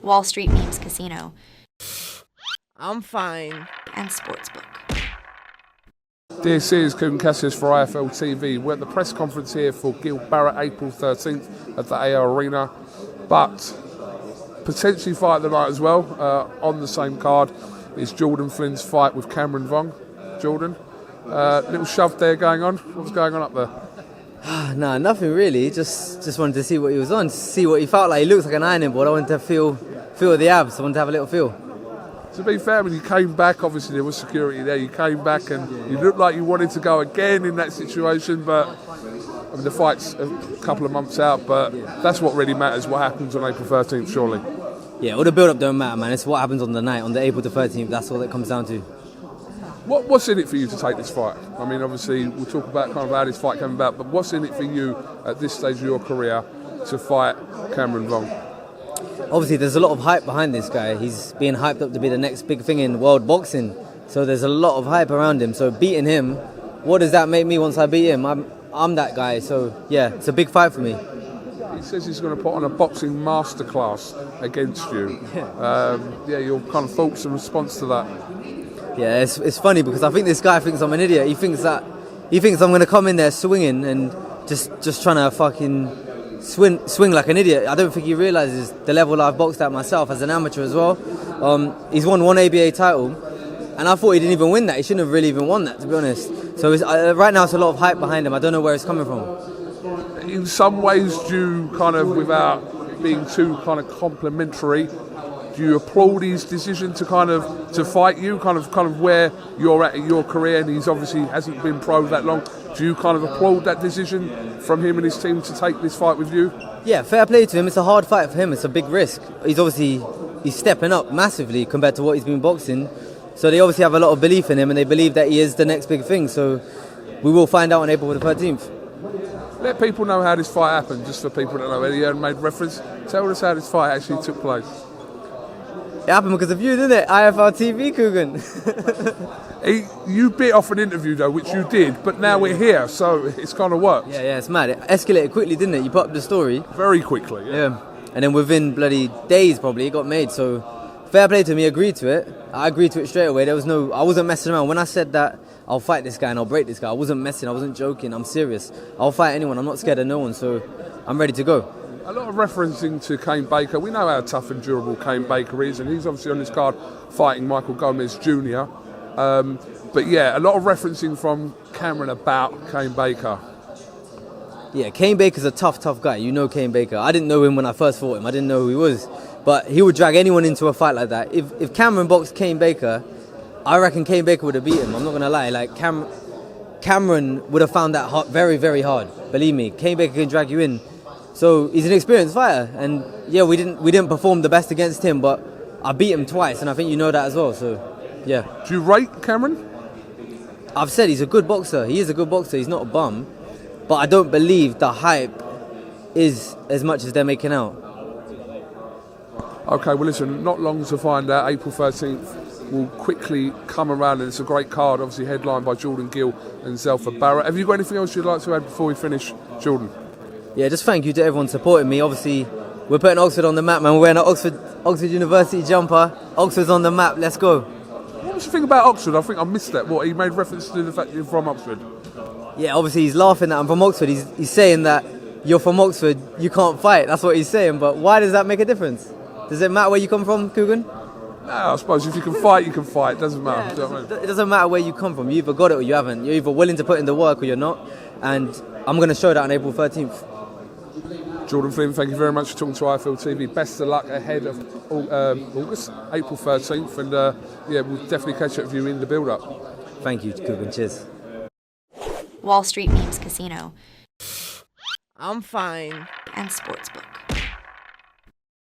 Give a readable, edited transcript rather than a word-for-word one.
Wall Street Memes Casino, I'm fine. and Sportsbook. This is KUGAN CASSIUS for IFLTV. We're at the press conference here for Gil Barrett, April 13th at the AO Arena, but potentially fight the night as well. On the same card is Jordan Flynn's fight with Cameron Vuong. Jordan, little shove there going on. What's going on up there? Nah, nothing really. Just wanted to see what he was on, see what he felt like. He looks like an ironing board. I wanted to feel the abs. I wanted to have a little feel. To be fair, when you came back, obviously there was security there. You came back and you looked like you wanted to go again in that situation, but I mean, the fight's a couple of months out, but that's what really matters, what happens on April 13th, surely. Yeah, all the build-up don't matter, man. It's what happens on the night, on the April the 13th. That's all it comes down to. What's in it for you to take this fight? I mean, obviously, we'll talk about kind of how this fight came about, but what's in it for you at this stage of your career to fight Cameron Vuong? Obviously, there's a lot of hype behind this guy. He's being hyped up to be the next big thing in world boxing. So there's a lot of hype around him. So beating him, what does that make me once I beat him? I'm that guy. So yeah, it's a big fight for me. He says he's going to put on a boxing masterclass against you. Your kind of thoughts and response to that? Yeah, it's funny because I think this guy thinks I'm an idiot. He thinks I'm going to come in there swinging and just trying to fucking swing like an idiot. I don't think he realises the level I've boxed at myself as an amateur as well. He's won one ABA title, and I thought he didn't even win that. He shouldn't have really even won that, to be honest. So right now it's a lot of hype behind him. I don't know where it's coming from. In some ways, do you kind of, without being too kind of complimentary, do you applaud his decision to fight you, kind of where you're at in your career, and he's obviously hasn't been pro that long? Do you kind of applaud that decision from him and his team to take this fight with you? Yeah, fair play to him. It's a hard fight for him. It's a big risk. He's stepping up massively compared to what he's been boxing. So they obviously have a lot of belief in him, and they believe that he is the next big thing. So we will find out on April the 13th. Let people know how this fight happened, just for people that know. Eddie made reference. Tell us how this fight actually took place. It happened because of you, didn't it? IFLTV, KUGAN. You bit off an interview though, which you did, but now we're here, so it's kind of worked. Yeah, it's mad. It escalated quickly, didn't it? You put up the story. Very quickly, yeah. And then within bloody days, probably, it got made. So fair play to me, agreed to it. I agreed to it straight away. I wasn't messing around. When I said that I'll fight this guy and I'll break this guy, I wasn't messing, I wasn't joking, I'm serious. I'll fight anyone, I'm not scared of no one, so I'm ready to go. A lot of referencing to Kane Baker. We know how tough and durable Kane Baker is, and he's obviously on this card fighting Michael Gomez Jr. But yeah, a lot of referencing from Cameron about Kane Baker. Yeah, Kane Baker's a tough guy. You know Kane Baker. I didn't know him when I first fought him. I didn't know who he was. But he would drag anyone into a fight like that. If Cameron boxed Kane Baker, I reckon Kane Baker would have beat him. I'm not going to lie. Like Cameron would have found that hard, very, very hard. Believe me, Kane Baker can drag you in. So he's an experienced fighter, and yeah, we didn't perform the best against him, but I beat him twice, and I think you know that as well. So yeah. Do you rate Cameron? I've said he's a good boxer. He is a good boxer. He's not a bum, but I don't believe the hype is as much as they're making out. Okay, well listen, not long to find out. April 13th will quickly come around, and it's a great card, obviously headlined by Jordan Gill and Zelfa Barrett. Have you got anything else you'd like to add before we finish, Jordan? Yeah, just thank you to everyone supporting me. Obviously, we're putting Oxford on the map, man. We're wearing an Oxford University jumper. Oxford's on the map. Let's go. What was the thing about Oxford? I think I missed that. What, he made reference to the fact that you're from Oxford? Yeah, obviously he's laughing that I'm from Oxford. He's saying that you're from Oxford, you can't fight. That's what he's saying. But why does that make a difference? Does it matter where you come from, KUGAN? No, I suppose if you can fight, you can fight. It doesn't matter. Yeah, it doesn't matter where you come from. You either got it or you haven't. You're either willing to put in the work or you're not. And I'm going to show that on April 13th. Jordan Flynn, thank you very much for talking to IFLTV. Best of luck ahead of August, April 13th, and we'll definitely catch up with you in the build-up. Thank you, KUGAN. Cheers. Wall Street Memes Casino, I'm fine. and Sportsbook.